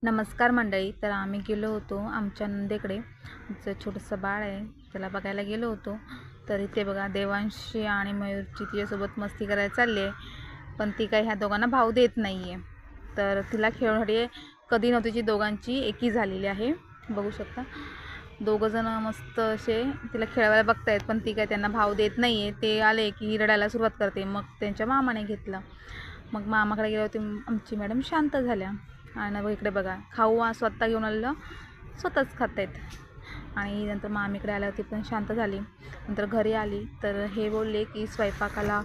नमस्कार मंडळी. तर आम्ही गेलो होतो आमच्या नंदेकडे. आमचं छोटंसं बाळ आहे, त्याला बघायला गेलो होतो. तर इथे बघा देवांशी आणि मयूरची तिच्यासोबत मस्ती करायला चालली आहे, पण ती काही ह्या दोघांना भाव देत नाही आहे. तर तिला खेळण्यासाठी कधी नव्हती जी दोघांची एकी झालेली आहे. बघू शकता दोघंजणं मस्त असे तिला खेळवायला बघतायत, पण ती काय त्यांना भाव देत नाही आहे. ते आले की रडायला सुरुवात करते. मग त्यांच्या मामाने घेतलं. मग मामाकडे गेले होते, आमची मॅडम शांत झाल्या. आणि इकडे बघा खाऊ स्वतः घेऊन आलेलं स्वतःच खात आहेत. आणि नंतर मामीकडे आल्यावरती पण शांत झाली. नंतर घरी आली तर हे बोलले की स्वयंपाकाला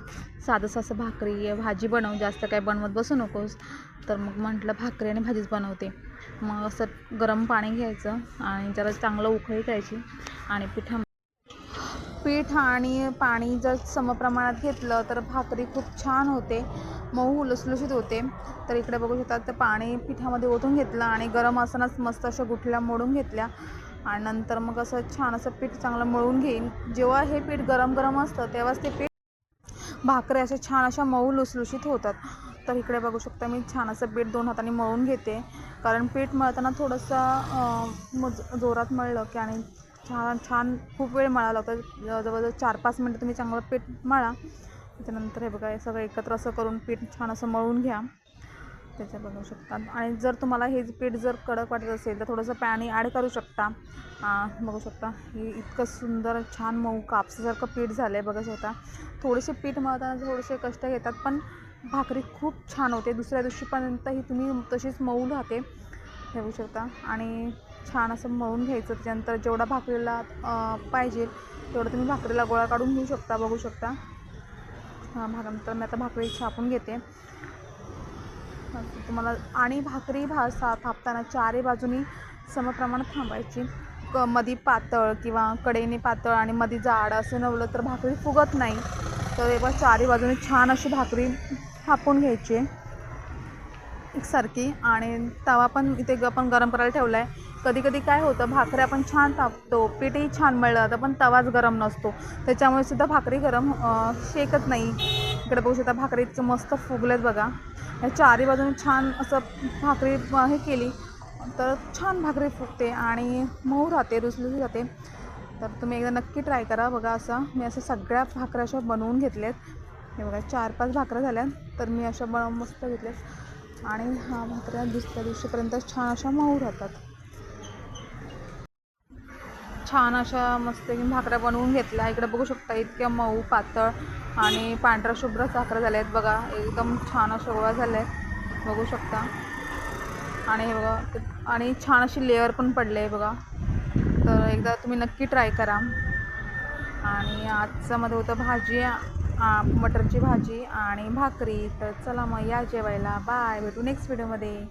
साधंसं असं भाकरी भाजी बनव, जास्त काय बनवत बसू नकोस. तर मग म्हटलं भाकरी आणि भाजीच बनवते. मग असं गरम पाणी घ्यायचं आणि जरा चांगलं उकळी करायची आणि पीठ आणि पाणी जर समप्रमाणात घेतलं तर भाकरी खूप छान होते, मऊ लुसलुशीत होते. तर इकडे बघू शकता तर पाणी पिठामध्ये ओतून घेतलं आणि गरम असतानाच मस्त अशा गुठल्या मोडून घेतल्या. आणि नंतर मग असं छान असं पीठ चांगलं मळून घेईन. जेव्हा हे पीठ गरम गरम असतं तेव्हाच ते पीठ भाकरी अशा छान अशा मऊ लुसलुशीत होतात. तर इकडे बघू शकता मी छान असं पीठ 2 हातांनी मळून घेते, कारण पीठ मळताना थोडंसं जोरात मळलं की आणि छान छान खूप वेळ मळावं लागतं. जवळजवळ 4-5 मिनटं तुम्ही चांगलं पीठ मळा. त्याच्यानंतर हे बघा हे सगळं एकत्र असं करून पीठ छान असं मळून घ्या. त्याच्या बघू शकता. आणि जर तुम्हाला हे पीठ जर कडक वाटत असेल तर थोडंसं पाणी ॲड करू शकता. बघू शकता हे इतकं सुंदर छान मऊ कापसासारखं पीठ झालं आहे. बघू शकता थोडेसे पीठ मळताना थोडेसे कष्ट घेतात, पण भाकरी खूप छान होते. दुसऱ्या दिवशीपर्यंत ही तुम्ही तशीच मऊ राहते. हे बघू शकता. आणि छान असं मळून घ्यायचं. त्याच्यानंतर जेवढा भाकरीला पाहिजे तेवढं तुम्ही भाकरीला गोळा काढून घेऊ शकता. बघू शकता. नंतर मी आता भाकरी छापून घेते तुम्हाला. आणि भाकरी थापताना चारही बाजूनी समप्रमाणात थांबायची. मधी पातळ किंवा कडेने पातळ आणि मध्ये जाड असं नवलं तर भाकरी फुगत नाही. तर एवढं चारही बाजूनी छान अशी भाकरी थापून घ्यायची एकसारखी. आणि तवा पण इथे आपण गरम करायला ठेवला आहे. कधी कधी काय होतं भाकरी आपण छान थापतो, पीठही छान मळलं जातं, पण तवाच गरम नसतो, त्याच्यामुळे सुद्धा भाकरी शेकत नाही. इकडे बघू शकता भाकरीचं मस्त फुगलेत बघा. या चारही बाजूने छान असं भाकरी हे केली तर छान भाकरी फुगते आणि मऊ राहते, लुसलुशीत राहते. तर तुम्ही एकदा नक्की ट्राय करा. बघा असं मी असं सगळ्या भाकऱ्या अशा बनवून घेतल्यात. हे बघा 4-5 भाकऱ्या झाल्या तर मी अशा मस्त घेतल्यात. आणि भाकऱ्या दुसऱ्या दिवशीपर्यंत छान अशा मऊ राहतात. छान अशा मस्त भाकऱ्या बनवून घेतल्या. इकडे बघू शकता इतक्या मऊ पातळ आणि पांढऱ्या शुभ्र भाकऱ्या झाल्या आहेत बघा. एकदम छान अशा गोळा झाल्या आहेत बघू शकता. आणि हे बघा आणि छान अशी लेअर पण पडले आहे बघा. तर एकदा तुम्ही नक्की ट्राय करा. आणि आजच्यामध्ये होतं भाजी, मटरची भाजी आणि भाकरी. तर चला मग या जेवायला. बाय, भेटू नेक्स्ट व्हिडिओमध्ये.